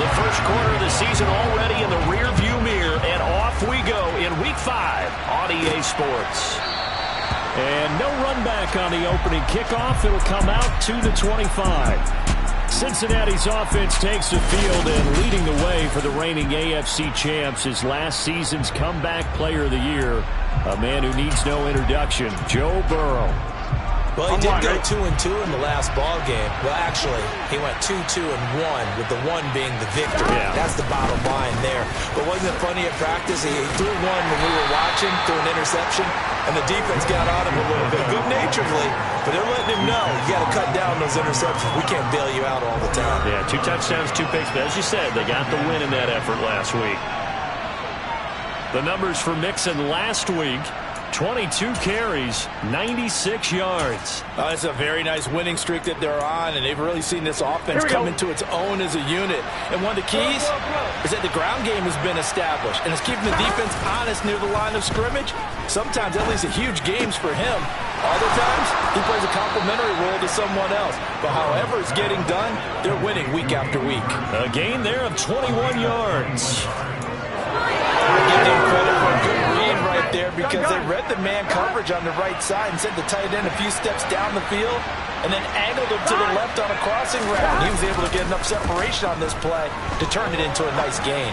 The first quarter of the season already in the rearview mirror, and off we go in Week 5 on EA Sports. And no run back on the opening kickoff. It'll come out to the 25. Cincinnati's offense takes the field and leading the way for the reigning AFC champs is last season's comeback player of the year, a man who needs no introduction, Joe Burrow. Well, he did go 2-2 in the last ball game. Well, actually, he went 2-2-1, with the 1 being the victory. Yeah. That's the bottom line there. But wasn't it funny at practice? He threw one when we were watching, threw an interception, and the defense got on him a little bit, good-naturedly. But they're letting him know, you got to cut down those interceptions. We can't bail you out all the time. Yeah, 2 touchdowns, 2 picks. But as you said, they got the win in that effort last week. The numbers for Mixon last week: 22 carries, 96 yards. It's a very nice winning streak that they're on, and they've really seen this offense come into its own as a unit. And one of the keys is that the ground game has been established, and it's keeping the defense honest near the line of scrimmage. Sometimes that leads to huge games for him. Other times, he plays a complementary role to someone else. But however it's getting done, they're winning week after week. A gain there of 21 yards. I give them credit for a good read right there, because they read the man coverage on the right side and sent the tight end a few steps down the field and then angled him to the left on a crossing route. He was able to get enough separation on this play to turn it into a nice gain.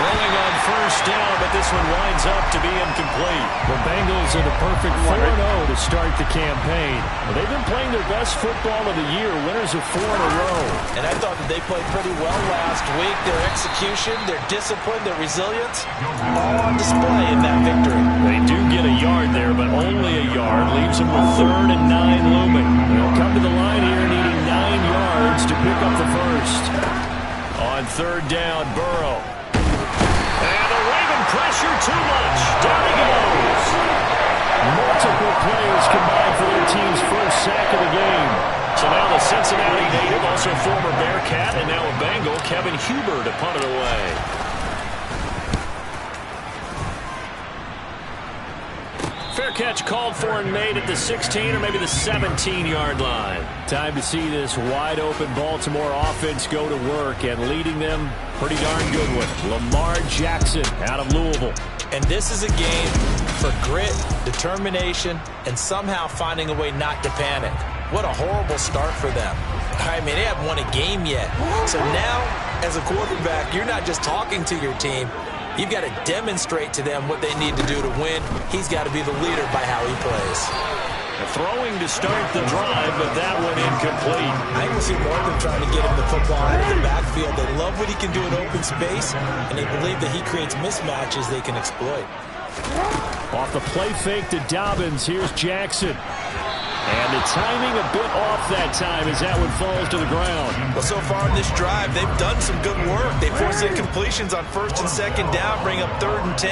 Throwing on first down, but this one winds up to be incomplete. The Bengals are the perfect 4-0 to start the campaign. Well, they've been playing their best football of the year, winners of 4 in a row. And I thought that they played pretty well last week. Their execution, their discipline, their resilience, all on display in that victory. They do get a yard there, but only a yard. Leaves them with 3rd and 9 looming. They'll come to the line here needing 9 yards to pick up the first. On 3rd down, Burrow. And the Raven pressure too much. Down he goes. Multiple players combined for their team's first sack of the game. So now the Cincinnati native, also former Bearcat and now a Bengal, Kevin Huber, to punt it away. Fair catch called for and made at the 16 or maybe the 17-yard line. Time to see this wide-open Baltimore offense go to work, and leading them, pretty darn good one, Lamar Jackson out of Louisville. And this is a game for grit, determination, and somehow finding a way not to panic. What a horrible start for them. I mean, they haven't won a game yet. So now, as a quarterback, you're not just talking to your team. You've got to demonstrate to them what they need to do to win. He's got to be the leader by how he plays. Throwing to start the drive, but that one incomplete. I can see more of them trying to get him the football out of the backfield. They love what he can do in open space, and they believe that he creates mismatches they can exploit. Off the play fake to Dobbins, here's Jackson. And the timing a bit off that time as that one falls to the ground. Well, so far in this drive, they've done some good work. They force incompletions on 1st and 2nd down, bring up 3rd and 10.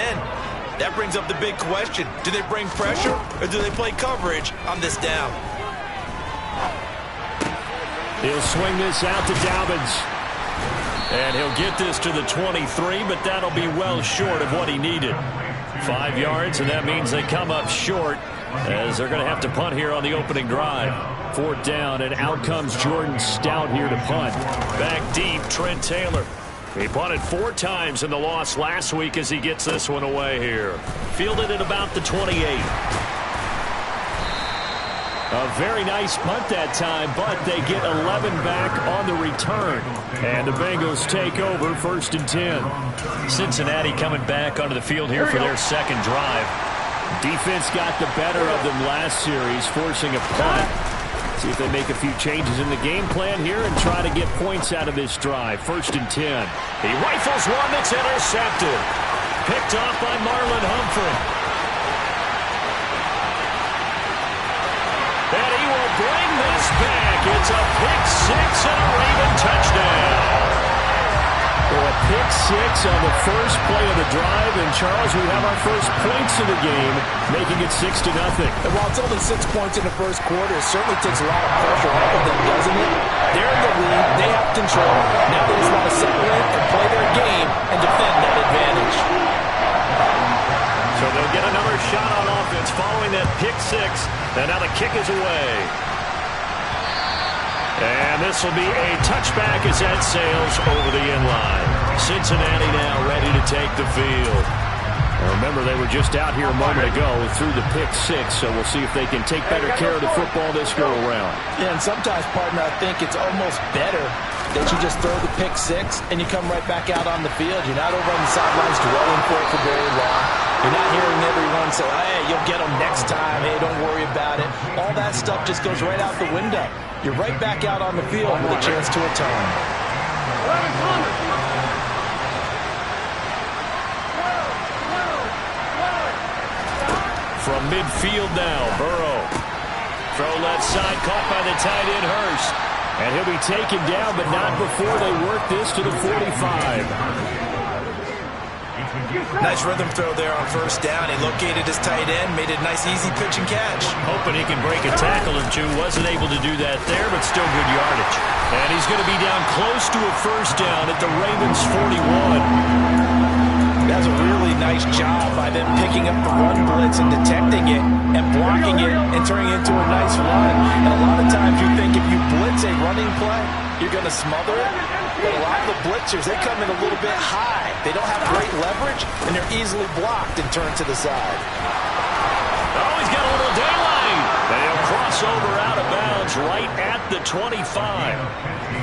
That brings up the big question. Do they bring pressure or do they play coverage on this down? He'll swing this out to Dobbins. And he'll get this to the 23, but that'll be well short of what he needed. 5 yards, and that means they come up short, as they're going to have to punt here on the opening drive. 4th down, and out comes Jordan Stout here to punt. Back deep, Trent Taylor. He punted 4 times in the loss last week as he gets this one away here. Fielded at about the 28. A very nice punt that time, but they get 11 back on the return. And the Bengals take over 1st and 10. Cincinnati coming back onto the field here for their 2nd drive. Defense got the better of them last series, forcing a punt. See if they make a few changes in the game plan here and try to get points out of this drive. 1st and 10. He rifles one that's intercepted. Picked off by Marlon Humphrey. And he will bring this back. It's a pick 6 and a Raven touchdown. Well, a pick 6 on the first play of the drive. And, Charles, we have our first points of the game, making it 6-0. And while it's only 6 points in the first quarter, it certainly takes a lot of pressure off of them, doesn't it? They're in the lead. They have control. Now they just want to settle in and play their game and defend that advantage. So they'll get another shot on offense following that pick 6. And now the kick is away. And this will be a touchback as that sails over the end line. Cincinnati now ready to take the field. Now remember, they were just out here a moment ago through the pick six, so we'll see if they can take better care of the football this go-around. Yeah, and sometimes, partner, I think it's almost better that you just throw the pick six and you come right back out on the field. You're not over on the sidelines dwelling for it for very long. You're not hearing everyone say, hey, you'll get them next time. Hey, don't worry about it. All that stuff just goes right out the window. You're right back out on the field with a chance to atone. From midfield now, Burrow. Throw left side, caught by the tight end, Hurst. And he'll be taken down, but not before they work this to the 45. Nice rhythm throw there on first down. He located his tight end, made a nice easy pitch and catch. Hoping he can break a tackle or two. Wasn't able to do that there, but still good yardage. And he's going to be down close to a first down at the Ravens' 41. That's a really nice job by them picking up the run blitz and detecting it and blocking it and turning it into a nice run. And a lot of times you think if you blitz a running play, you're going to smother it. But a lot of the blitzers, they come in a little bit high. They don't have great leverage, and they're easily blocked and turned to the side. Oh, he's got a little daylight. And he'll cross over out of bounds right at the 25.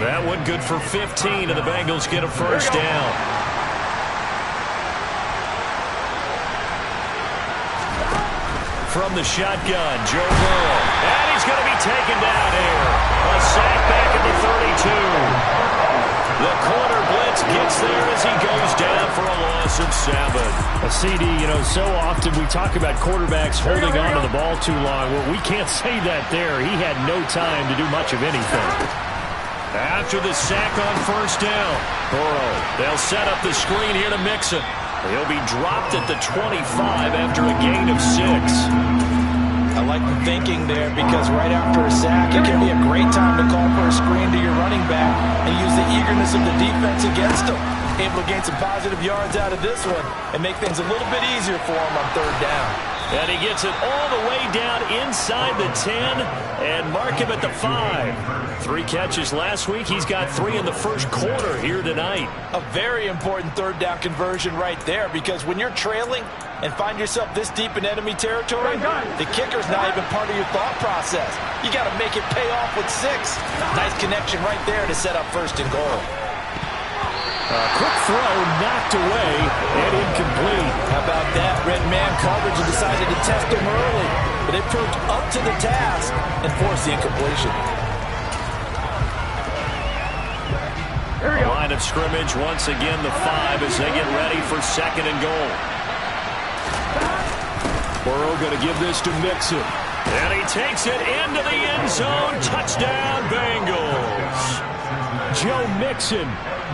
That one good for 15, and the Bengals get a first down. From the shotgun, Joe Burrow. And he's going to be taken down here. A sack back at the 32. The corner blitz gets there as he goes down for a loss of 7. A CD, so often we talk about quarterbacks holding on to the ball too long. Well, we can't say that there. He had no time to do much of anything. After the sack on first down, Burrow, they'll set up the screen here to Mixon. He'll be dropped at the 25 after a gain of 6. I like the thinking there because right after a sack, it can be a great time to call for a screen to your running back and use the eagerness of the defense against him. Able to gain some positive yards out of this one and make things a little bit easier for him on third down. And he gets it all the way down inside the 10 and mark him at the 5. 3 catches last week. He's got 3 in the first quarter here tonight. A very important third down conversion right there because when you're trailing and find yourself this deep in enemy territory, the kicker's not even part of your thought process. You got to make it pay off with 6. Nice connection right there to set up first and goal. A quick throw knocked away and incomplete. How about that? Red man coverage and decided to test him early. But they proved up to the task and forced the incompletion. A line of scrimmage once again the 5 as they get ready for second and goal. Burrow going to give this to Mixon. And he takes it into the end zone. Touchdown, Bengals. Joe Mixon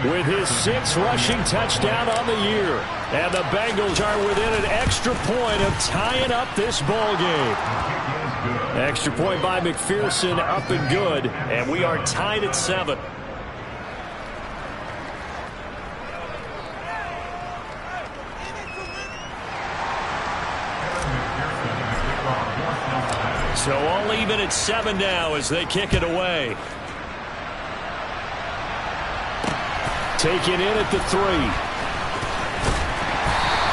with his 6th rushing touchdown on the year. And the Bengals are within an extra point of tying up this ball game. Extra point by McPherson, up and good. And we are tied at 7. So all even at 7 now as they kick it away. Taken in at the 3.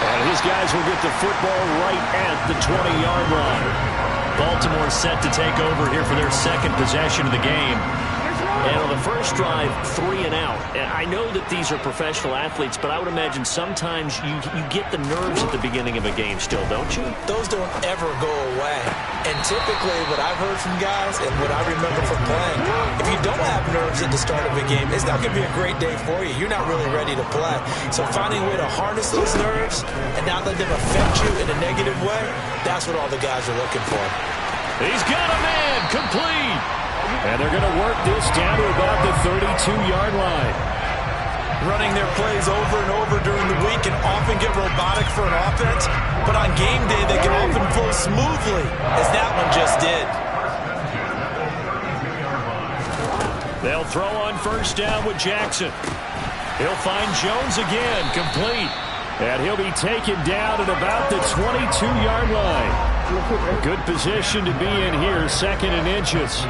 And his guys will get the football right at the 20-yard line. Baltimore set to take over here for their second possession of the game. And on the first drive, 3 and out. And I know that these are professional athletes, but I would imagine sometimes you get the nerves at the beginning of a game still, don't you? Those don't ever go away. And typically what I've heard from guys and what I remember from playing, if you don't have nerves at the start of a game, it's not going to be a great day for you. You're not really ready to play. So finding a way to harness those nerves and not let them affect you in a negative way, that's what all the guys are looking for. He's got a man, complete. And they're going to work this down to about the 32-yard line. Running their plays over and over during the week can often get robotic for an offense, but on game day they can often flow smoothly, as that one just did. They'll throw on first down with Jackson. He'll find Jones again, complete. And he'll be taken down at about the 22-yard line. Good position to be in here, 2nd and inches.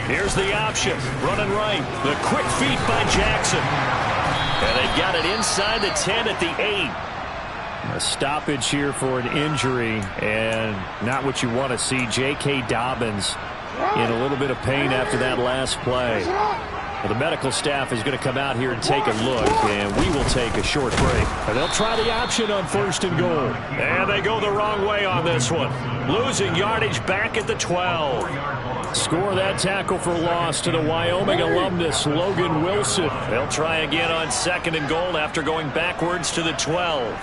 Here's the option. Running right. The quick feet by Jackson. And they got it inside the 10 at the 8. A stoppage here for an injury, and not what you want to see. J.K. Dobbins in a little bit of pain after that last play. Well, the medical staff is going to come out here and take a look, and we will take a short break. And they'll try the option on 1st and goal. And they go the wrong way on this one. Losing yardage back at the 12. Score that tackle for loss to the Wyoming alumnus, Logan Wilson. They'll try again on 2nd and goal after going backwards to the 12.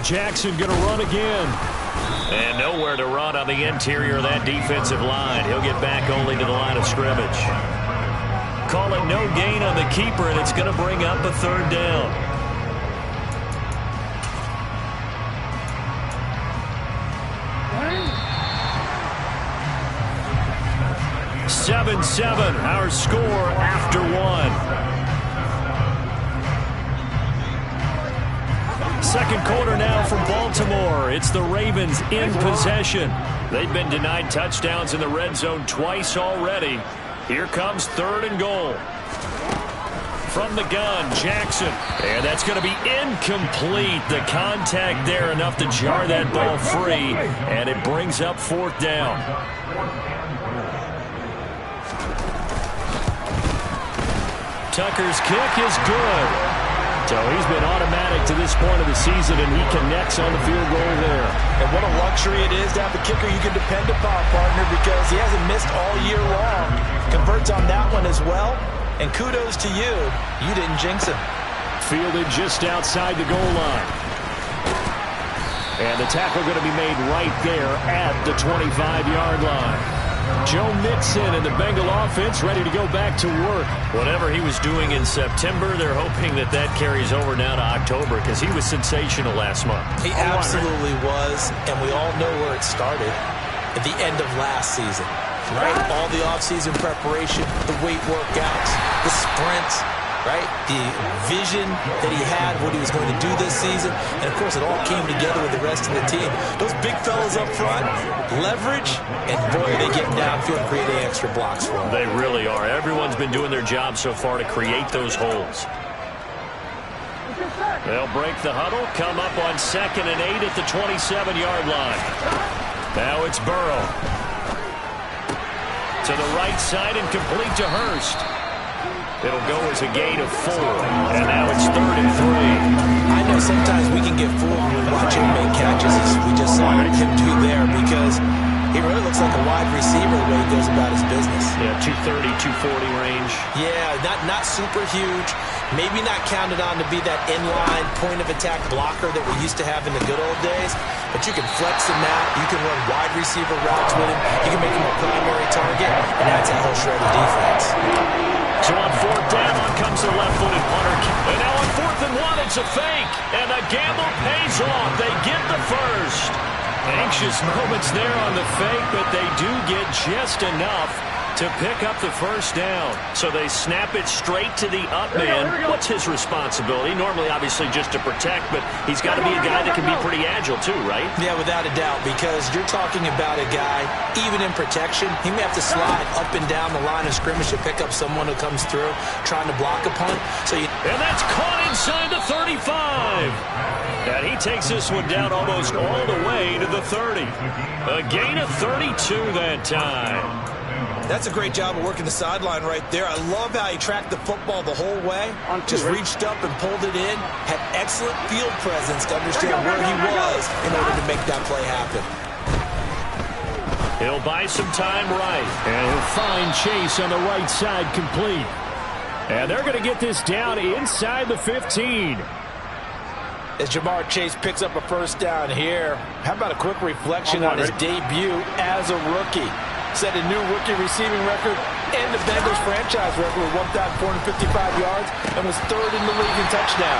Jackson going to run again. And nowhere to run on the interior of that defensive line. He'll get back only to the line of scrimmage. Call it no gain on the keeper, and it's going to bring up a 3rd down. (7-7) our score after 1. Second quarter now from Baltimore. It's the Ravens in possession. They've been denied touchdowns in the red zone twice already. Here comes 3rd and goal. From the gun, Jackson. And that's going to be incomplete. The contact there enough to jar that ball free. And it brings up 4th down. Tucker's kick is good. So he's been automatic to this point of the season, and he connects on the field goal there. And what a luxury it is to have a kicker you can depend upon, partner, because he hasn't missed all year long. Converts on that one as well. And kudos to you. You didn't jinx him. Fielded just outside the goal line. And the tackle going to be made right there at the 25-yard line. Joe Mixon and the Bengal offense ready to go back to work. Whatever he was doing in September, they're hoping that that carries over now to October, because he was sensational last month. He absolutely was, and we all know where it started at the end of last season, right? All the offseason preparation, the weight workouts, the sprints, right? The vision that he had, what he was going to do this season. And, of course, it all came together with the rest of the team. Those big fellas up front, leverage, and, boy, are they getting downfield creating extra blocks for them. They really are. Everyone's been doing their job so far to create those holes. They'll break the huddle, come up on 2nd and 8 at the 27-yard line. Now it's Burrow. To the right side and complete to Hurst. It'll go as a gain of 4, and now it's 3rd and 3. I know sometimes we can get fooled when we watch him make catches, as we just saw him do there, because he really looks like a wide receiver the way he goes about his business. Yeah, 230, 240 range. Yeah, not super huge. Maybe not counted on to be that inline point-of-attack blocker that we used to have in the good old days, but you can flex him out. You can run wide receiver routes with him. You can make him a primary target, and that's how he'll shred the defense. So on 4th down, on comes the left-footed punter. And now on 4th and 1, it's a fake. And the gamble pays off. They get the first. Anxious moments there on the fake, but they do get just enough to pick up the first down. So they snap it straight to the up man. What's his responsibility? Normally, obviously, just to protect, but he's got to be a guy that can be pretty agile too, right? Yeah, without a doubt, because you're talking about a guy, even in protection, he may have to slide up and down the line of scrimmage to pick up someone who comes through trying to block a punt. And that's caught inside the 35. And he takes this one down almost all the way to the 30. A gain of 32 that time. That's a great job of working the sideline right there. I love how he tracked the football the whole way. Just reached up and pulled it in. Had excellent field presence to understand where he was in order to make that play happen. He'll buy some time right. And he'll find Chase on the right side complete. And they're going to get this down inside the 15. As Jamar Chase picks up a first down here, how about a quick reflection on his debut as a rookie? Set a new rookie receiving record and the Bengals franchise record with 1,455 yards and was 3rd in the league in touchdown.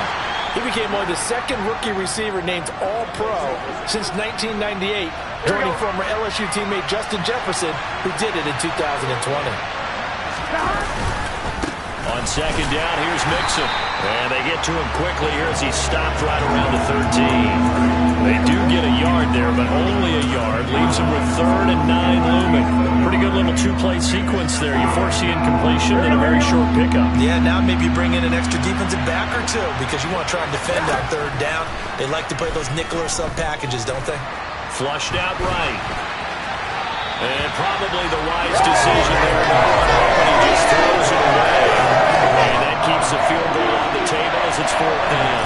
He became only the 2nd rookie receiver named All-Pro since 1998, joining former LSU teammate Justin Jefferson, who did it in 2020. On 2nd down, here's Mixon. And they get to him quickly here as he stopped right around the 13. They do get a yard there, but only a yard. Leaves him with 3rd and 9 looming. Pretty good little two-play sequence there. You force the incompletion, then a very short pickup. Yeah, now maybe bring in an extra defensive back or two because you want to try and defend that 3rd down. They like to play those nickel or sub packages, don't they? Flushed out right. And probably the wise decision there. But he just throws it away. And that keeps the field goal on the table as it's 4th down.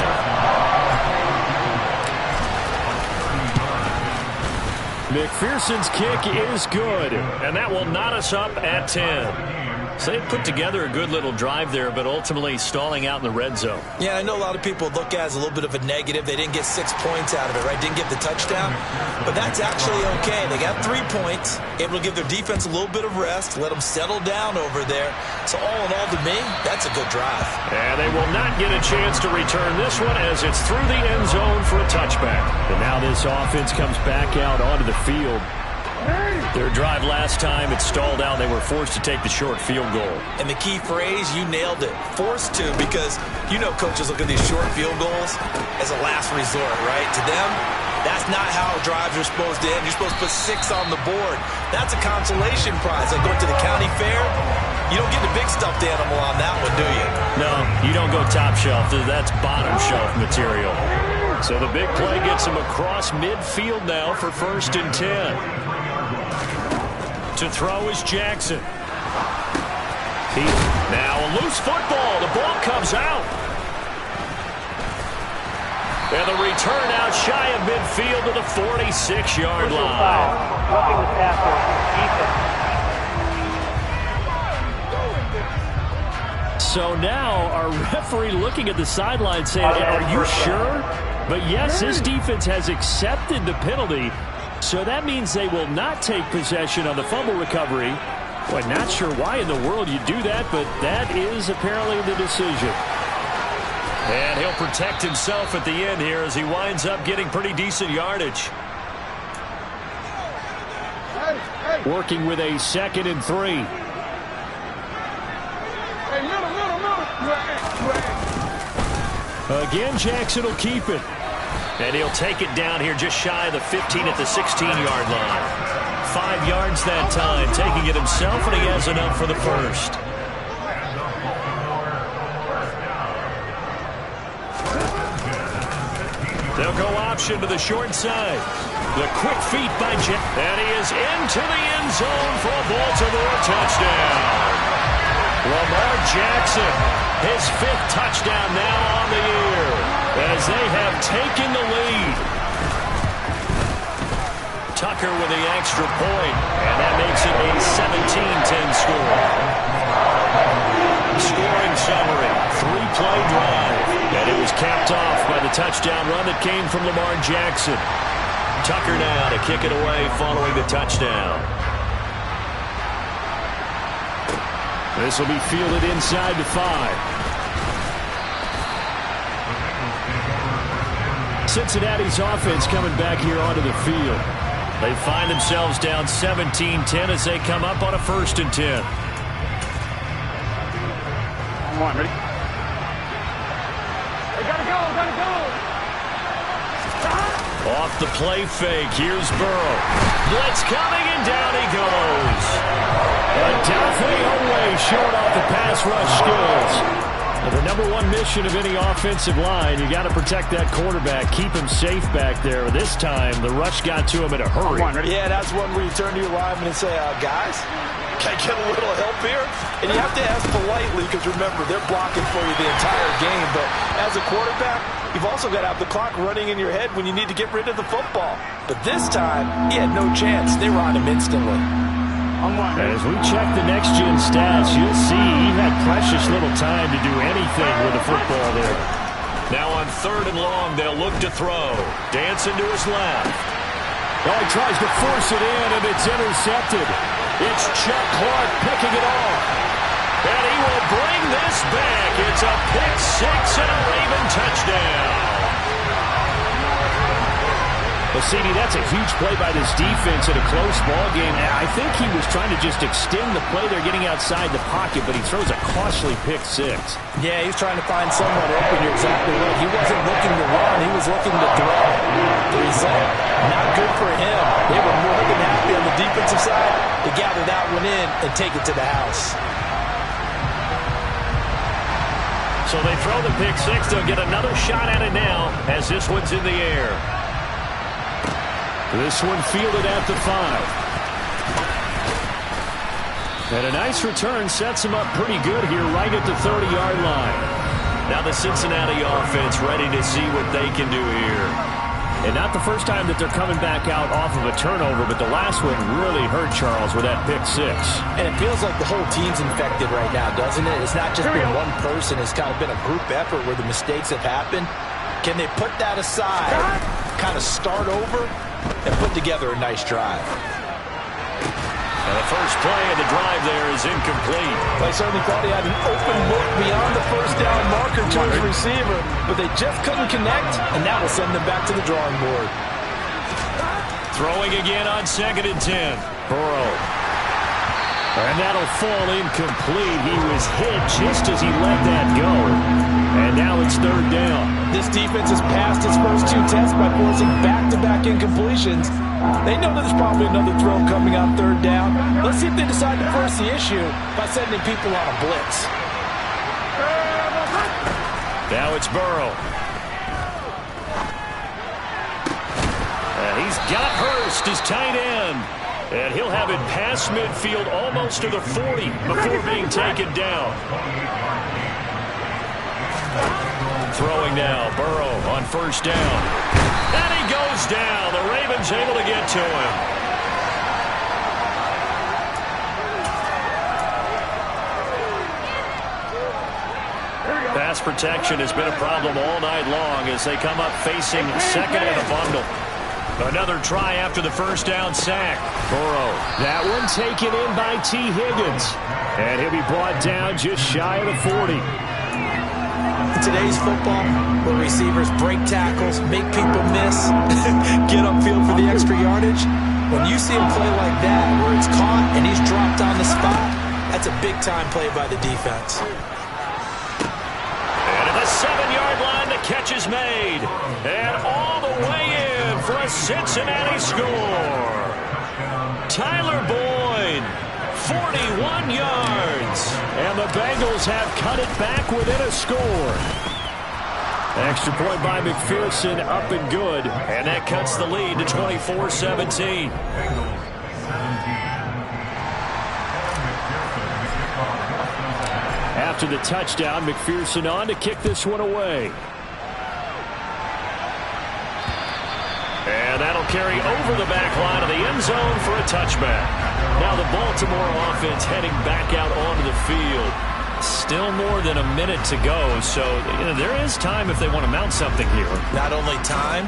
McPherson's kick is good, and that will knot us up at 10. So they put together a good little drive there, but ultimately stalling out in the red zone. Yeah, I know a lot of people look at it as a little bit of a negative. They didn't get 6 points out of it, right? Didn't get the touchdown. But that's actually okay. They got 3 points, able to give their defense a little bit of rest, let them settle down over there. So all in all, to me, that's a good drive. And they will not get a chance to return this one as it's through the end zone for a touchback. And now this offense comes back out onto the field. Their drive last time, it stalled out. They were forced to take the short field goal. And the key phrase, you nailed it. Forced to, because you know coaches look at these short field goals as a last resort, right? To them, that's not how drives are supposed to end. You're supposed to put 6 on the board. That's a consolation prize. Like going to the county fair, you don't get the big stuffed animal on that one, do you? No, you don't go top shelf. That's bottom shelf material. So the big play gets him across midfield now for 1st and 10. To throw is Jackson. Now a loose football. The ball comes out. And the return out shy of midfield to the 46-yard line. So now our referee looking at the sideline saying, are you sure? But yes, this defense has accepted the penalty. So that means they will not take possession on the fumble recovery. Well, not sure why in the world you do that, but that is apparently the decision. And he'll protect himself at the end here as he winds up getting pretty decent yardage. Working with a 2nd and 3. Again, Jackson will keep it. And he'll take it down here just shy of the 15 at the 16-yard line. 5 yards that time, taking it himself, and he has enough for the first. They'll go option to the short side. The quick feet by Jack. And he is into the end zone for a Baltimore touchdown. Lamar Jackson, his 5th touchdown now on the year, as they have taken the lead. Tucker with the extra point, and that makes it a 17-10 score. Scoring summary, 3-play drive, and it was capped off by the touchdown run that came from Lamar Jackson. Tucker now to kick it away following the touchdown. This will be fielded inside the 5. Cincinnati's offense coming back here onto the field. They find themselves down 17-10 as they come up on a 1st and 10. Come on, ready? They gotta go, gotta go. Off the play fake, here's Burrow. Blitz coming, and down he goes. Adafe Oweh showing off the pass rush skills. Well, the #1 mission of any offensive line, you got to protect that quarterback, keep him safe back there. This time, the rush got to him in a hurry. Yeah, that's one where you turn to your lineman and say, guys, can I get a little help here? And you have to ask politely because, remember, they're blocking for you the entire game. But as a quarterback, you've also got to have the clock running in your head when you need to get rid of the football. But this time, he had no chance. They were on him instantly. As we check the next-gen stats, you'll see he had precious little time to do anything with the football there. Now on 3rd and long, they'll look to throw. Dancing to his left. Oh, he tries to force it in, and it's intercepted. It's Chuck Clark picking it off. And he will bring this back. It's a pick 6 and a Raven touchdown. Well, CD, that's a huge play by this defense in a close ball game. I think he was trying to just extend the play. They're getting outside the pocket, but he throws a costly pick 6. Yeah, he's trying to find someone open. You're exactly right. He wasn't looking to run. He was looking to throw. The result, not good side to gather that one in and take it to the house. So they throw the pick six. They'll get another shot at it now as this one's in the air. This one fielded at the 5. And a nice return sets them up pretty good here right at the 30-yard line. Now the Cincinnati offense ready to see what they can do here. And not the first time that they're coming back out off of a turnover, but the last one really hurt Charles with that pick six. And it feels like the whole team's infected right now, doesn't it? It's not just been one person. It's kind of been a group effort where the mistakes have happened. Can they put that aside, kind of start over, and put together a nice drive? And the first play of the drive there is incomplete. I certainly thought he had an open look beyond the first down marker to his receiver, but they just couldn't connect, and that will send them back to the drawing board. Throwing again on 2nd and 10. Burrow. And that'll fall incomplete. He was hit just as he let that go. And now it's 3rd down. This defense has passed its first 2 tests by forcing back-to-back incompletions. They know there's probably another throw coming on 3rd down. Let's see if they decide to force the issue by sending people on a blitz. Now it's Burrow. And he's got Hurst, his tight end. And he'll have it past midfield almost to the 40 before being taken down. Throwing now, Burrow on 1st down. And he goes down. The Ravens able to get to him. Pass protection has been a problem all night long as they come up facing 2nd and a bundle. Another try after the 1st down sack. Burrow. That one taken in by T. Higgins. And he'll be brought down just shy of the 40. In today's football, where receivers break tackles, make people miss, get upfield for the extra yardage, when you see a play like that where it's caught and he's dropped on the spot, that's a big-time play by the defense. And at the 7-yard line, the catch is made. And all the way in for a Cincinnati score. Tyler Boyd, 41 yards. And the Bengals have cut it back within a score. Extra point by McPherson, up and good. And that cuts the lead to 24-17. After the touchdown, McPherson on to kick this one away. And that'll carry over the back line of the end zone for a touchback. Now the Baltimore offense heading back out onto the field. Still more than a minute to go, so there is time if they want to mount something here. Not only time,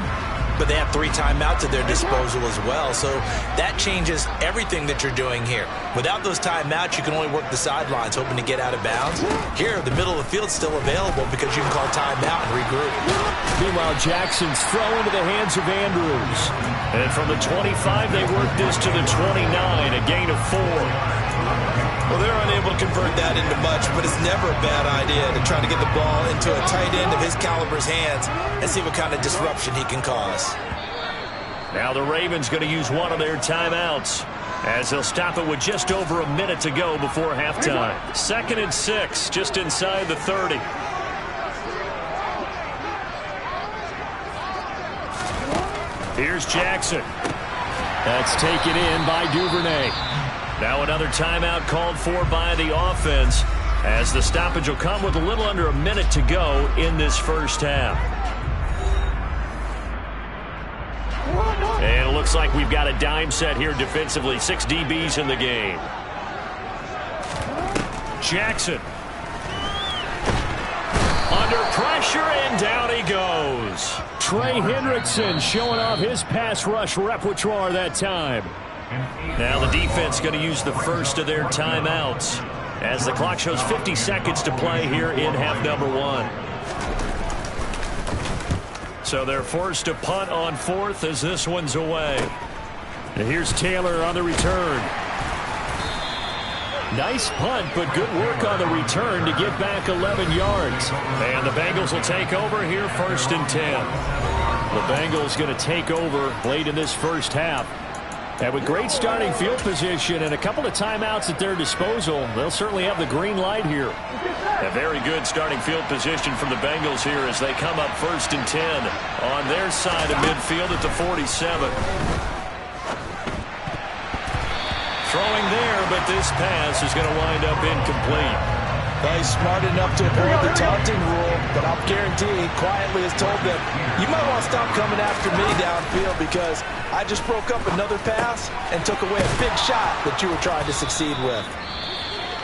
but they have 3 timeouts at their disposal as well, so that changes everything that you're doing here. Without those timeouts, you can only work the sidelines, hoping to get out of bounds. Here, the middle of the field's still available because you can call timeout and regroup. Meanwhile, Jackson's throw into the hands of Andrews. And from the 25, they work this to the 29, a gain of 4. Well, they're unable to convert that into much, but it's never a bad idea to try to get the ball into a tight end of his caliber's hands and see what kind of disruption he can cause. Now the Ravens going to use one of their timeouts as they'll stop it with just over a minute to go before halftime. 2nd and 6, just inside the 30. Here's Jackson. That's taken in by Duvernay. Now another timeout called for by the offense as the stoppage will come with a little under a minute to go in this first half. And it looks like we've got a dime set here defensively. 6 DBs in the game. Jackson. Under pressure, and down he goes. Trey Hendrickson showing off his pass rush repertoire that time. Now the defense going to use the first of their timeouts as the clock shows 50 seconds to play here in half number 1. So they're forced to punt on 4th as this one's away. And here's Taylor on the return. Nice punt, but good work on the return to get back 11 yards. And the Bengals will take over here 1st and 10. The Bengals going to take over late in this first half And with great starting field position and a couple of timeouts at their disposal, they'll certainly have the green light here. A very good starting field position from the Bengals here as they come up 1st and 10 on their side of midfield at the 47. Throwing there, but this pass is going to wind up incomplete. He's smart enough to avoid the taunting rule, but I'll guarantee quietly has told them, you might want to stop coming after me downfield because I just broke up another pass and took away a big shot that you were trying to succeed with.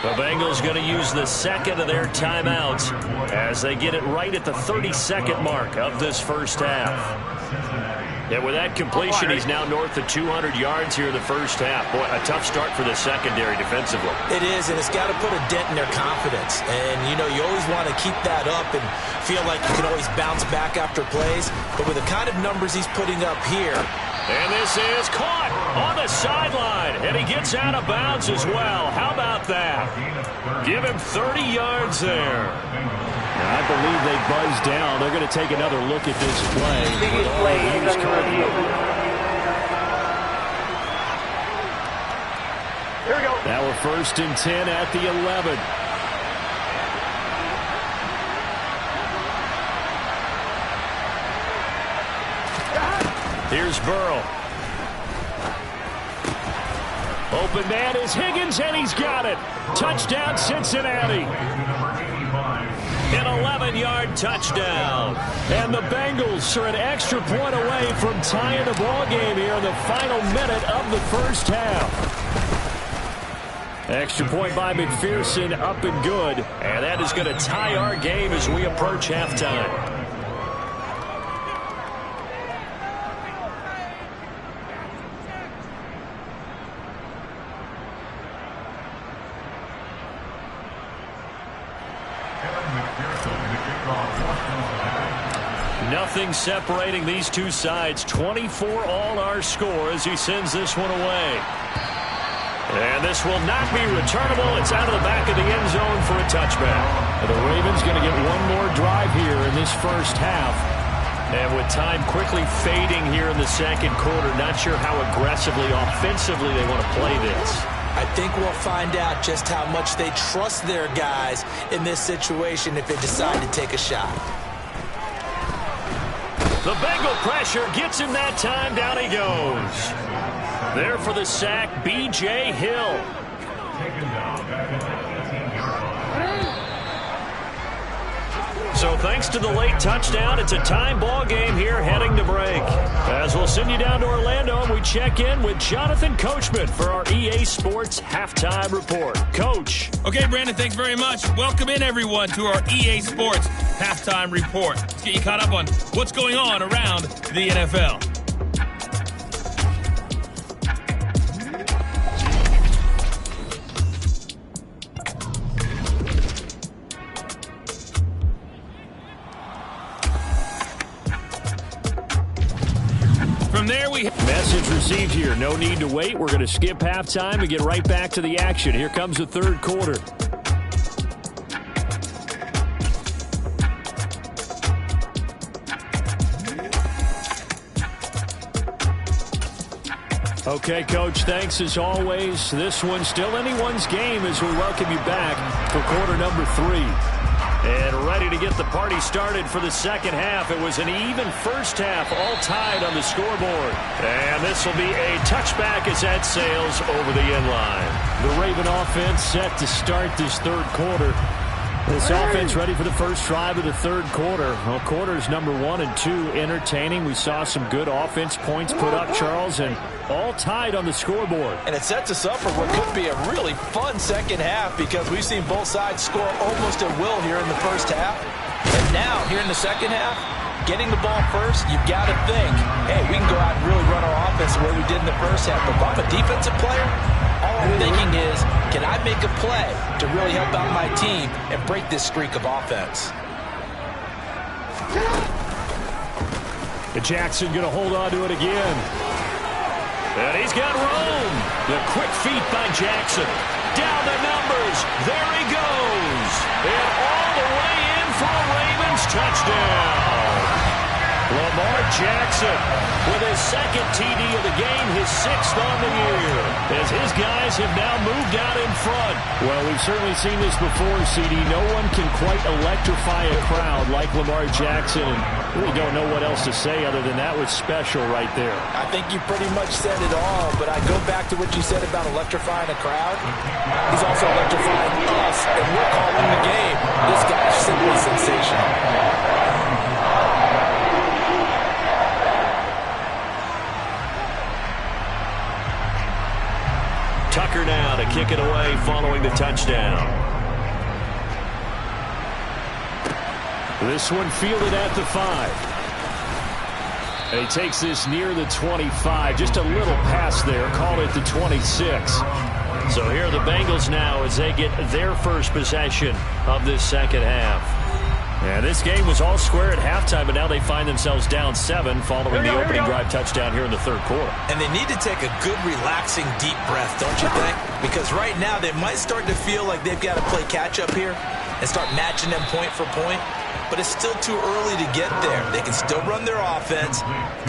The Bengals going to use the second of their timeouts as they get it right at the 32nd mark of this first half. And with that completion, he's now north of 200 yards here in the first half. Boy, a tough start for the secondary defensively. It is, and it's got to put a dent in their confidence. And, you know, you always want to keep that up and feel like you can always bounce back after plays. But with the kind of numbers he's putting up here. And this is caught on the sideline. And he gets out of bounds as well. How about that? Give him 30 yards there. I believe they buzzed down. They're going to take another look at this play. Here we go. Now we're 1st and 10 at the 11. Here's Burrow. Open man is Higgins, and he's got it. Touchdown, Cincinnati. An 11-yard touchdown. And the Bengals are an extra point away from tying the ball game here in the final minute of the first half. Extra point by McPherson, up and good. And that is going to tie our game as we approach halftime. Nothing separating these two sides. 24 all our score as he sends this one away. And this will not be returnable. It's out of the back of the end zone for a touchback. And the Ravens going to get one more drive here in this first half. And with time quickly fading here in the second quarter, not sure how aggressively, offensively they want to play this. I think we'll find out just how much they trust their guys in this situation if they decide to take a shot. The Bengal pressure gets him that time. Down he goes. There for the sack, B.J. Hill. So thanks to the late touchdown, it's a time ball game here heading to break. As we'll send you down to Orlando, and we check in with Jonathan Coachman for our EA Sports Halftime Report. Coach. Okay, Brandon, thanks very much. Welcome in, everyone, to our EA Sports Halftime Report. Let's get you caught up on what's going on around the NFL. From there, we message received here. No need to wait. We're going to skip halftime and get right back to the action. Here comes the third quarter. Okay, Coach, thanks as always. This one's still anyone's game as we welcome you back for quarter number 3. And ready to get the party started for the second half. It was an even first half, all tied on the scoreboard. And this will be a touchback as that sails over the end line. The Raven offense set to start this third quarter. This offense ready for the first drive of the third quarter. Well, quarters number 1 and 2 entertaining. We saw some good offense points put up, Charles, and all tied on the scoreboard. And it sets us up for what could be a really fun second half because we've seen both sides score almost at will here in the first half. And now, here in the second half, getting the ball first, you've got to think, hey, we can go out and really run our offense the way we did in the first half. But if I'm a defensive player, all I'm thinking is, can I make a play to really help out my team and break this streak of offense? Jackson going to hold on to it again. And he's got room. The quick feet by Jackson. Down the numbers. There he goes. And all the way in for a Ravens touchdown. Lamar Jackson with his second TD of the game, his sixth on the year, as his guys have now moved out in front. Well, we've certainly seen this before, CD. No one can quite electrify a crowd like Lamar Jackson, and really don't know what else to say other than that was special right there. I think you pretty much said it all, but I go back to what you said about electrifying a crowd. He's also electrifying us, and we're calling the game. This guy's simply sensational. Tucker now to kick it away following the touchdown. This one fielded at the 5. And he takes this near the 25. Just a little pass there. Call it the 26. So here are the Bengals now as they get their first possession of this second half. And this game was all square at halftime, but now they find themselves down 7 following the opening drive touchdown here in the third quarter. And they need to take a good, relaxing, deep breath, don't you think? Because right now they might start to feel like they've got to play catch-up here and start matching them point for point. But it's still too early to get there. They can still run their offense.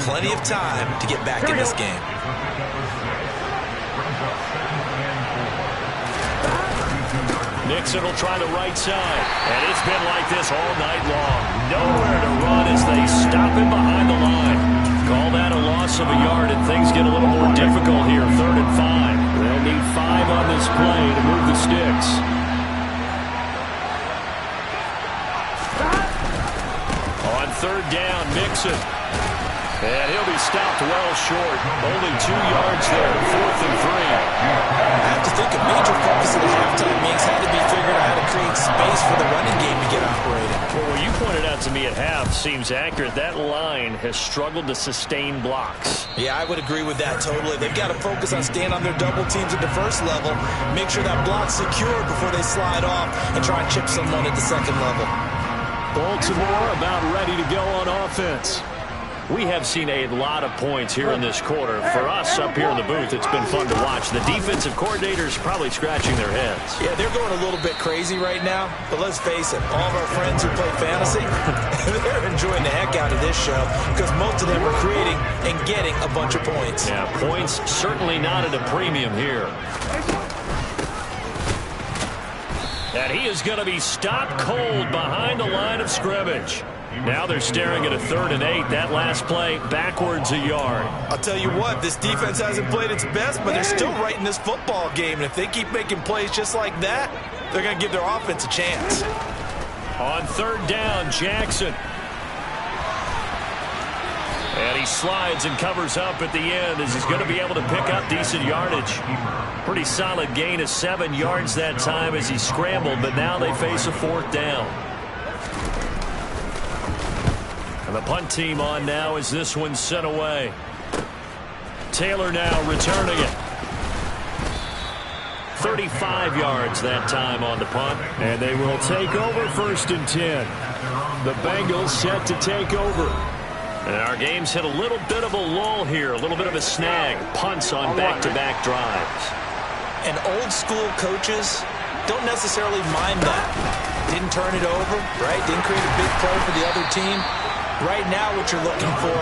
Plenty of time to get back in this game. Nixon will try the right side. And it's been like this all night long. Nowhere to run as they stop him behind the line. Call that a loss of a yard, and things get a little more difficult here. 3rd and 5. They'll need 5 on this play to move the sticks. On 3rd down, Nixon. And he'll be stopped well short. Only 2 yards there. 4th and 3. I have to think a major focus of the halftime meetings had to be figuring out how to create space for the running game to get operating. Well, what you pointed out to me at half seems accurate. That line has struggled to sustain blocks. Yeah, I would agree with that totally. They've got to focus on staying on their double teams at the first level, make sure that block's secure before they slide off, and try and chip someone at the second level. Baltimore about ready to go on offense. We have seen a lot of points here in this quarter. For us up here in the booth, it's been fun to watch. The defensive coordinators probably scratching their heads. Yeah, they're going a little bit crazy right now. But let's face it, all of our friends who play fantasy, they're enjoying the heck out of this show because most of them are creating and getting a bunch of points. Yeah, points certainly not at a premium here. And he is going to be stopped cold behind the line of scrimmage. Now they're staring at a 3rd and 8. That last play backwards a yard. I'll tell you what, this defense hasn't played its best, but they're still right in this football game. And if they keep making plays just like that, they're going to give their offense a chance. On 3rd down, Jackson. And he slides and covers up at the end as he's going to be able to pick up decent yardage. Pretty solid gain of 7 yards that time as he scrambled, but now they face a 4th down. And the punt team on now as this one's sent away. Taylor now returning it. 35 yards that time on the punt. And they will take over 1st and 10. The Bengals set to take over. And our game's hit a little bit of a lull here. A little bit of a snag. Punts on back-to-back drives. And old school coaches don't necessarily mind that. Didn't turn it over, right? Didn't create a big play for the other team. Right now what you're looking for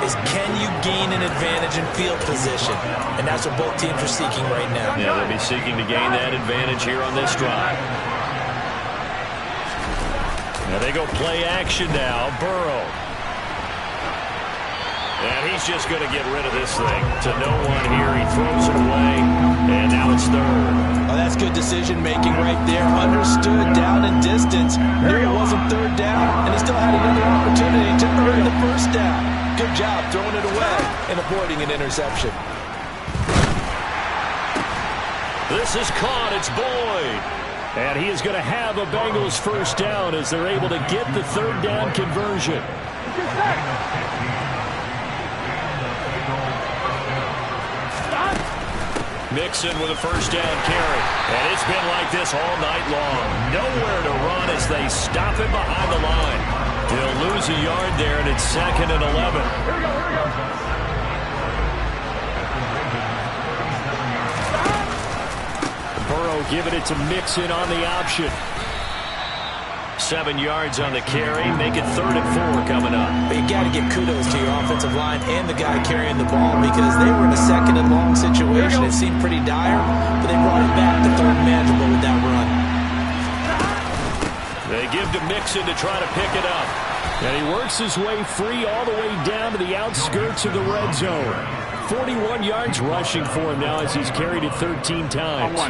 is can you gain an advantage in field position? And that's what both teams are seeking right now. Yeah, they'll be seeking to gain that advantage here on this drive. Now they go play action now. Burrow. And he's just going to get rid of this thing to no one here. He throws it away, and now it's 3rd. Oh, that's good decision-making right there. Understood down and distance. Knew it wasn't 3rd down, and he still had another opportunity to earn the 1st down. Good job throwing it away and avoiding an interception. This is caught. It's Boyd. And he is going to have a Bengals 1st down as they're able to get the 3rd down conversion. Mixon with a 1st down carry. And it's been like this all night long. Nowhere to run as they stop him behind the line. He'll lose a yard there, and it's 2nd and 11. Burrow giving it to Mixon on the option. 7 yards on the carry. Make it 3rd and 4 coming up. But you got to give kudos to your offensive line and the guy carrying the ball because they were in a 2nd and long situation. It seemed pretty dire, but they brought it back to 3rd and manageable with that run. They give to Mixon to try to pick it up. And he works his way free all the way down to the outskirts of the red zone. 41 yards rushing for him now as he's carried it 13 times.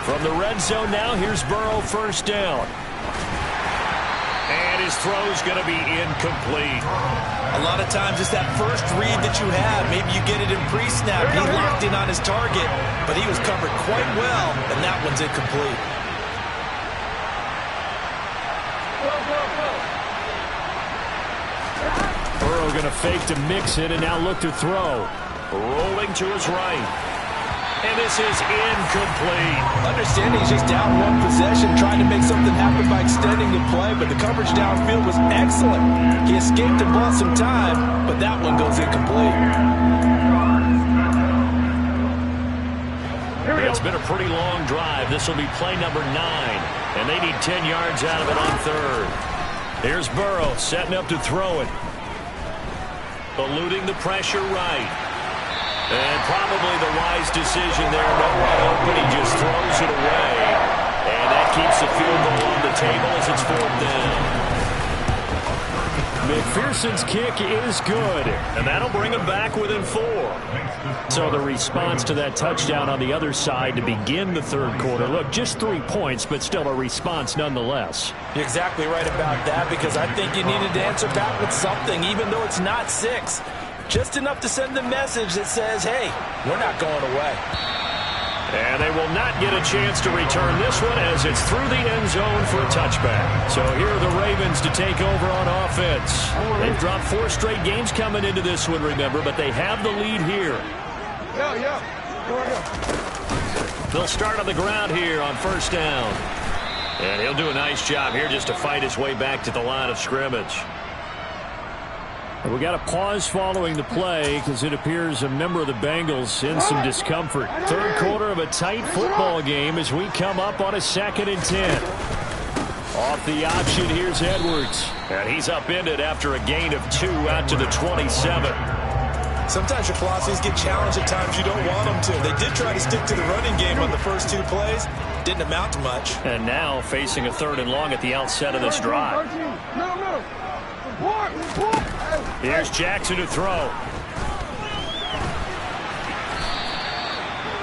From the red zone now, here's Burrow, 1st down. And his throw's going to be incomplete. A lot of times it's that first read that you have. Maybe you get it in pre-snap. He locked in on his target, but he was covered quite well, and that one's incomplete. Burrow going to fake to Mixon and now look to throw. Rolling to his right. And this is incomplete. Understanding he's just down 1 possession, trying to make something happen by extending the play, but the coverage downfield was excellent. He escaped and bought some time, but that one goes incomplete. It's been a pretty long drive. This will be play number 9, and they need 10 yards out of it on 3rd. Here's Burrow setting up to throw it. Eluding the pressure right. And probably the wise decision there. No one open. He just throws it away. And that keeps the field goal on the table as it's 4th down. McPherson's kick is good. And that'll bring him back within 4. So the response to that touchdown on the other side to begin the 3rd quarter. Look, just 3 points, but still a response nonetheless. You're exactly right about that because I think you needed to answer back with something, even though it's not 6. Just enough to send the message that says, hey, we're not going away. And they will not get a chance to return this one as it's through the end zone for a touchback. So here are the Ravens to take over on offense. They've dropped 4 straight games coming into this one, remember, but they have the lead here. They'll start on the ground here on 1st down. And he'll do a nice job here just to fight his way back to the line of scrimmage. We got a pause following the play because it appears a member of the Bengals in some discomfort. 3rd quarter of a tight football game as we come up on a 2nd and 10. Off the option, here's Edwards. And he's upended after a gain of 2 out to the 27. Sometimes your philosophies get challenged at times you don't want them to. They did try to stick to the running game on the first 2 plays. Didn't amount to much. And now facing a 3rd and long at the outset of this drive. Here's Jackson to throw.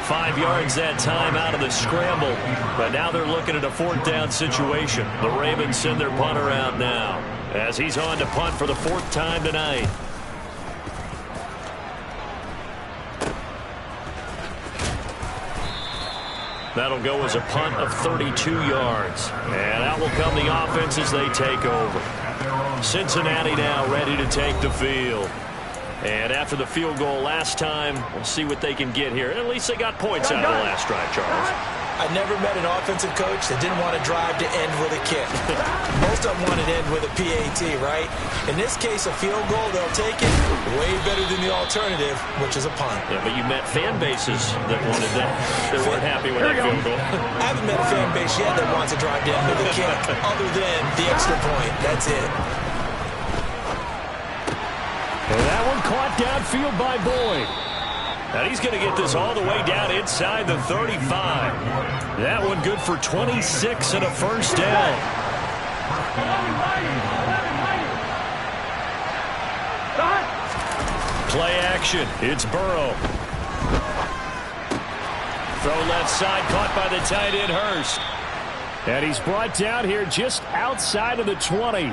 5 yards that time out of the scramble. But now they're looking at a 4th down situation. The Ravens send their punter out now as he's on to punt for the 4th time tonight. That'll go as a punt of 32 yards. And out will come the offense as they take over. Cincinnati now ready to take the field. And after the field goal last time, we'll see what they can get here. At least they got points out of the last drive, Charles. I never met an offensive coach that didn't want to drive to end with a kick. Most of them want to end with a PAT, right? In this case, a field goal, they'll take it way better than the alternative, which is a punt. Yeah, but you met fan bases that wanted that. They weren't happy with that field goal. I haven't met a fan base yet that wants to drive to end with a kick other than the extra point. That's it. And that one caught downfield by Boyd. And he's going to get this all the way down inside the 35. That one good for 26 and a 1st down. Play action. It's Burrow. Throw left side, caught by the tight end Hurst. And he's brought down here just outside of the 20.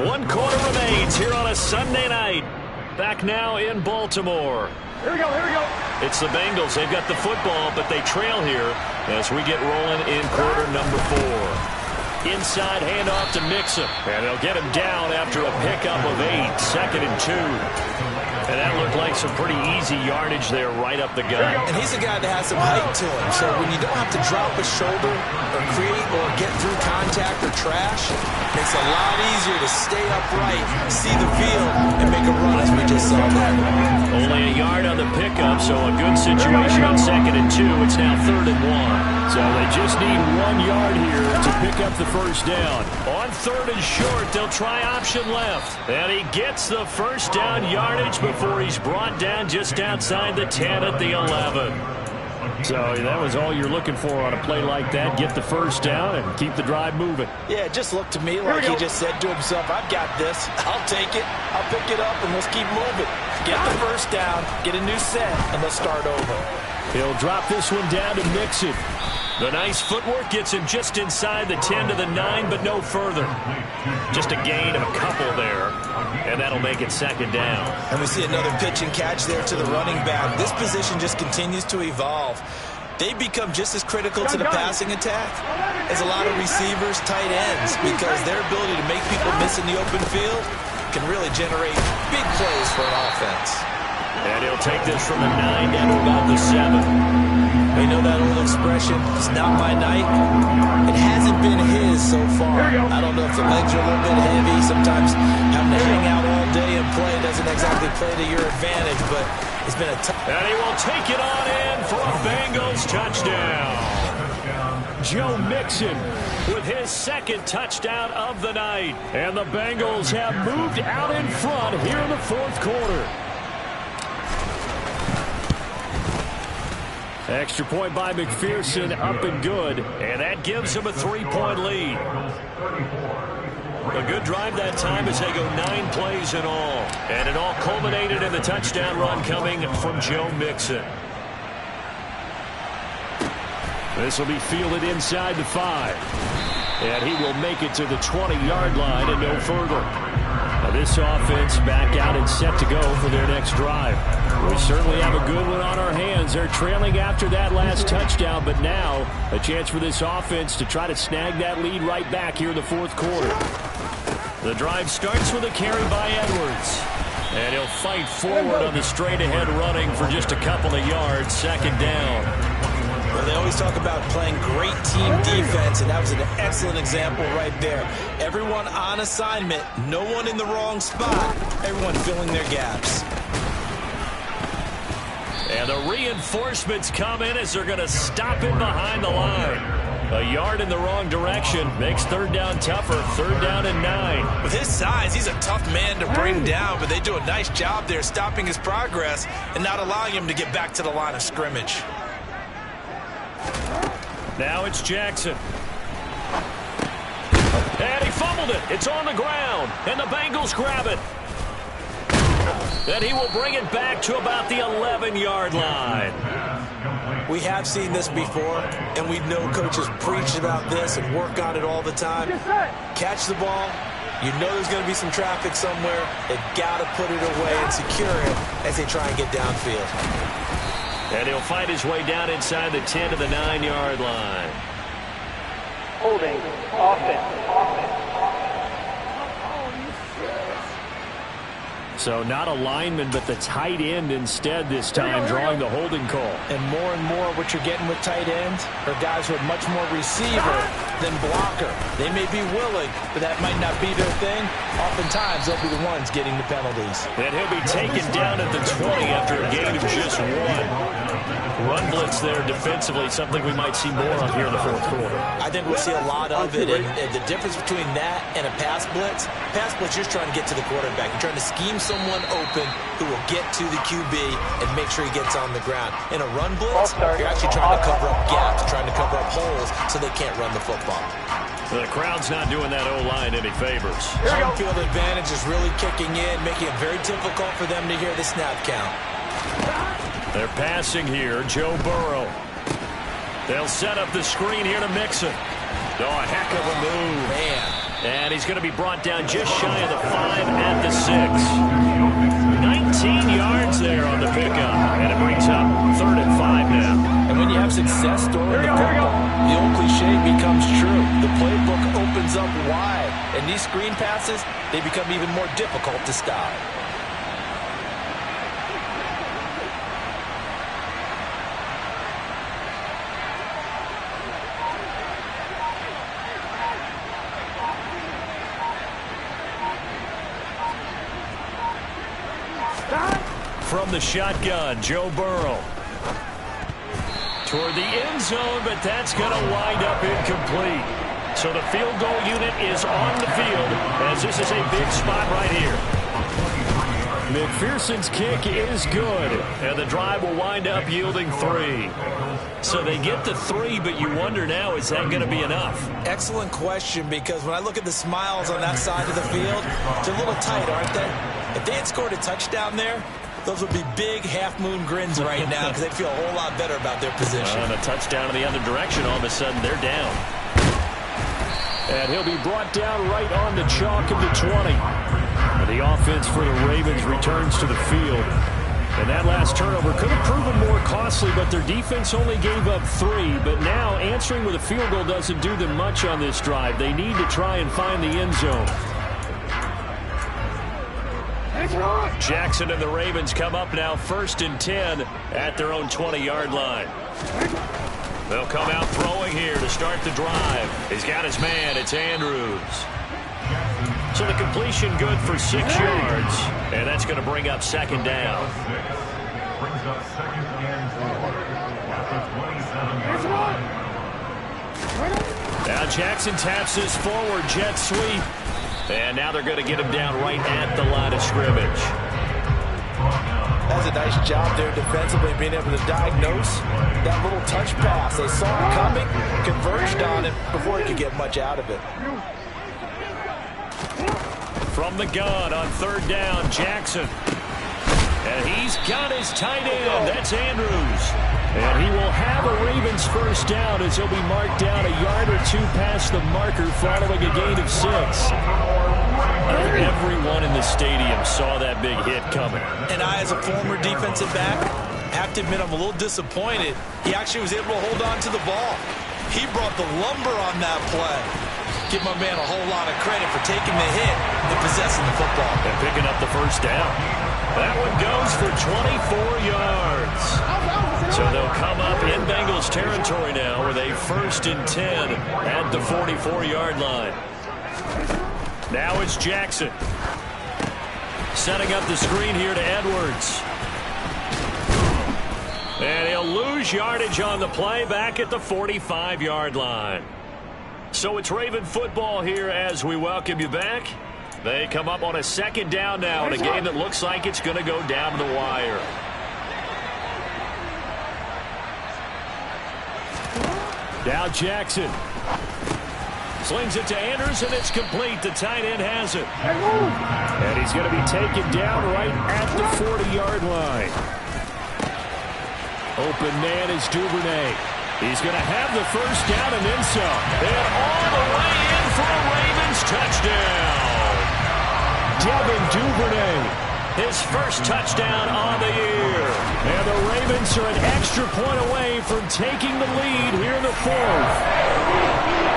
One quarter remains here on a Sunday night. Back now in Baltimore. Here we go, here we go. It's the Bengals. They've got the football, but they trail here as we get rolling in quarter number 4. Inside handoff to Mixon. And they'll get him down after a pickup of 8. 2nd and 2. And that looked like some pretty easy yardage there right up the gut. And he's a guy that has some height to him. So when you don't have to drop a shoulder or create or get through contact or trash, it makes it a lot easier to stay upright, see the field, and make a run as we just saw there. Only a yard on the pickup, so a good situation on 2nd and 2. It's now 3rd and 1. So they just need 1 yard here to pick up the first down. On 3rd and short, they'll try option left. And he gets the first down yardage before he's brought down just outside the 10 at the 11. So that was all you're looking for on a play like that. Get the first down and keep the drive moving. Yeah, it just looked to me like he just said to himself, I've got this. I'll take it. I'll pick it up, and let's keep moving. Get the first down, get a new set, and let's start over. He'll drop this one down to Mixon. The nice footwork gets him just inside the 10 to the 9, but no further. Just a gain of a couple there, and that'll make it 2nd down. And we see another pitch and catch there to the running back. This position just continues to evolve. They become just as critical to the passing attack as a lot of receivers, tight ends, because their ability to make people miss in the open field can really generate big plays for an offense. And he'll take this from the 9 down to about the 7. We know that old expression, it's not my night. It hasn't been his so far. I don't know if the legs are a little bit heavy. Sometimes having to hang out all day and play doesn't exactly play to your advantage, but it's been a tough. And he will take it on in for a Bengals touchdown. Joe Mixon with his 2nd touchdown of the night. And the Bengals have moved out in front here in the 4th quarter. Extra point by McPherson, up and good, and that gives him a 3-point lead. A good drive that time as they go 9 plays in all, and it all culminated in the touchdown run coming from Joe Mixon. This will be fielded inside the 5, and he will make it to the 20-yard line and no further. Now this offense back out and set to go for their next drive. We certainly have a good one on our hands. They're trailing after that last touchdown, but now a chance for this offense to try to snag that lead right back here in the 4th quarter. The drive starts with a carry by Edwards. And he'll fight forward on the straight-ahead running for just a couple of yards, 2nd down. Well, they always talk about playing great team defense, and that was an excellent example right there. Everyone on assignment, no one in the wrong spot, everyone filling their gaps. And the reinforcements come in as they're going to stop it behind the line. A yard in the wrong direction makes 3rd down tougher. 3rd down and 9. With his size, he's a tough man to bring down, but they do a nice job there stopping his progress and not allowing him to get back to the line of scrimmage. Now it's Jackson. And he fumbled it. It's on the ground. And the Bengals grab it. Then he will bring it back to about the 11-yard line. We have seen this before, and we know coaches preach about this and work on it all the time. Catch the ball. You know there's going to be some traffic somewhere. They've got to put it away and secure it as they try and get downfield. And he'll find his way down inside the 10 to the 9-yard line. Holding. Offense. So not a lineman, but the tight end instead this time, drawing the holding call. And more what you're getting with tight ends are guys who are much more receiver than blocker. They may be willing, but that might not be their thing. Oftentimes, they'll be the ones getting the penalties. And he'll be taken down at the 20 after a gain of just 1. Run blitz there defensively, something we might see more of here in the 4th quarter. I think we'll see a lot of it, and the difference between that and a pass blitz, you're just trying to get to the quarterback. You're trying to scheme someone open who will get to the QB and make sure he gets on the ground. In a run blitz, you're actually trying to cover up gaps, trying to cover up holes so they can't run the football. The crowd's not doing that O-line any favors. Home field advantage is really kicking in, making it very difficult for them to hear the snap count. They're passing here, Joe Burrow. They'll set up the screen here to Mixon. Oh, a heck of a move. Man. And he's going to be brought down just shy of the 5 at the 6. 19 yards there on the pickup. And it brings up 3rd and 5 now. And when you have success throwing the football, the old cliche becomes true. The playbook opens up wide. And these screen passes, they become even more difficult to stop. from the shotgun, Joe Burrow. Toward the end zone, but that's going to wind up incomplete. So the field goal unit is on the field as this is a big spot right here. McPherson's kick is good, and the drive will wind up yielding 3. So they get the 3, but you wonder now, is that going to be enough? Excellent question, because when I look at the smiles on that side of the field, they're a little tight, aren't they? If they had scored a touchdown there, those would be big half-moon grins right now because they'd feel a whole lot better about their position. And a touchdown in the other direction, all of a sudden they're down. And he'll be brought down right on the chalk of the 20. And the offense for the Ravens returns to the field. And that last turnover could have proven more costly, but their defense only gave up 3. But now answering with a field goal doesn't do them much on this drive. They need to try and find the end zone. Jackson and the Ravens come up now 1st and 10 at their own 20-yard line. They'll come out throwing here to start the drive. He's got his man. It's Andrews. So the completion good for 6 yards, and that's going to bring up 2nd down. Now Jackson taps this forward jet sweep. And now they're going to get him down right at the line of scrimmage. That's a nice job there defensively, being able to diagnose that little touch pass. They saw it coming, converged on it before he could get much out of it. From the gun on 3rd down, Jackson. And he's got his tight end. That's Andrews. And he will have a Ravens 1st down as he'll be marked down a yard or 2 past the marker following a gain of 6. Everyone in the stadium saw that big hit coming. And I, as a former defensive back, have to admit I'm a little disappointed. He actually was able to hold on to the ball. He brought the lumber on that play. Give my man a whole lot of credit for taking the hit and possessing the football. And picking up the 1st down. That one goes for 24 yards. So they'll come up in Bengals territory now with a 1st and 10 at the 44-yard line. Now it's Jackson. Setting up the screen here to Edwards. And he'll lose yardage on the play back at the 45-yard line. So it's Raven football here as we welcome you back. They come up on a 2nd down now in a game that looks like it's going to go down to the wire. Now Jackson slings it to Andrews, and it's complete. The tight end has it. And he's going to be taken down right at the 40-yard line. Open man is Duvernay. He's going to have the 1st down and then some. And all the way in for a Ravens touchdown. Devin Duvernay, his 1st touchdown on the year. And the Ravens are an extra point away from taking the lead here in the 4th.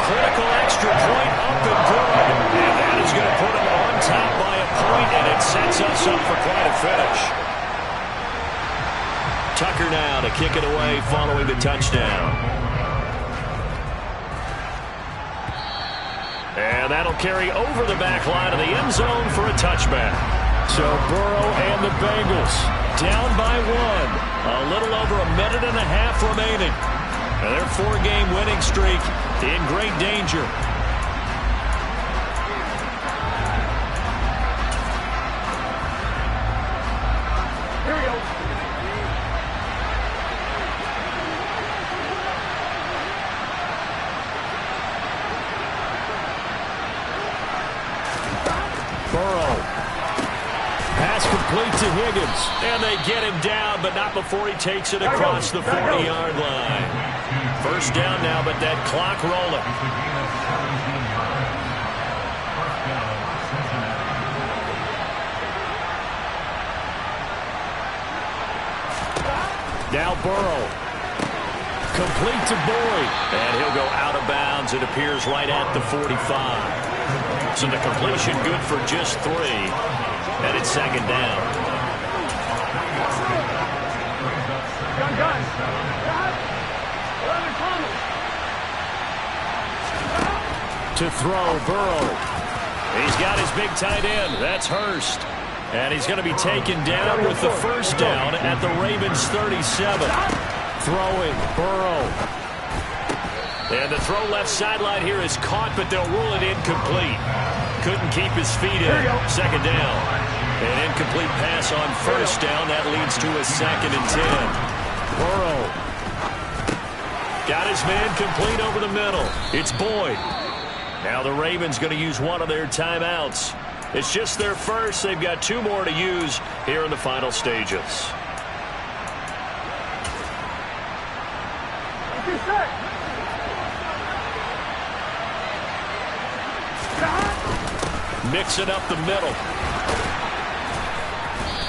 Critical extra point up and good. And that is going to put them on top by a point, and it sets us up for quite a finish. Tucker now to kick it away following the touchdown. And that'll carry over the back line of the end zone for a touchback. So Burrow and the Bengals down by 1. A little over a minute and a half remaining. And their 4-game winning streak in great danger. Here we go. Burrow. Pass complete to Higgins. And they get him down, but not before he takes it across the 40-yard line. 1st down now, but that clock rolling. Now Burrow. Complete to Boyd. And he'll go out of bounds. It appears right at the 45. So the completion good for just 3. And it's 2nd down. To throw, Burrow. He's got his big tight end. That's Hurst. And he's going to be taken down with the first down at the Ravens 37. Throwing, Burrow. And the throw left sideline here is caught, but they'll rule it incomplete. Couldn't keep his feet in. Second down. An incomplete pass on first down. That leads to a 2nd and 10. Burrow. Got his man complete over the middle. It's Boyd. Now the Ravens going to use one of their timeouts. It's just their first. They've got 2 more to use here in the final stages. Mixing up the middle.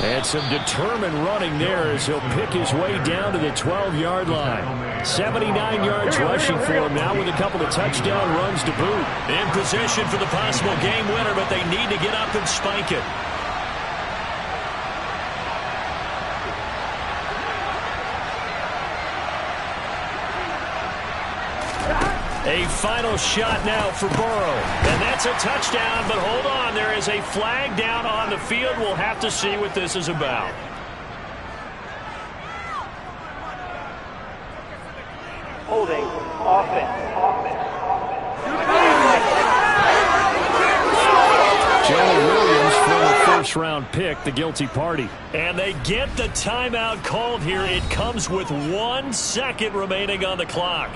And some determined running there as he'll pick his way down to the 12-yard line. 79 yards rushing for him now with a couple of touchdown runs to boot. In position for the possible game winner, but they need to get up and spike it. A final shot now for Burrow. And that's a touchdown, but hold on. There is a flag down on the field. We'll have to see what this is about. Holding. Offense. Joe Williams, former first-round pick, the guilty party. And they get the timeout called here. It comes with 1 second remaining on the clock.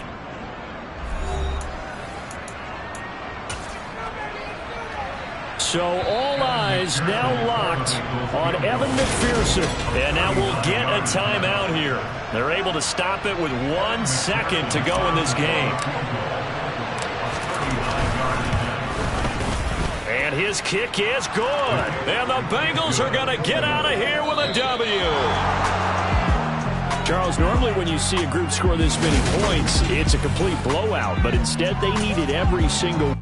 So all eyes now locked on Evan McPherson. And now we'll get a timeout here. They're able to stop it with 1 second to go in this game. And his kick is good. And the Bengals are going to get out of here with a W. Charles, normally when you see a group score this many points, it's a complete blowout. But instead, they needed every single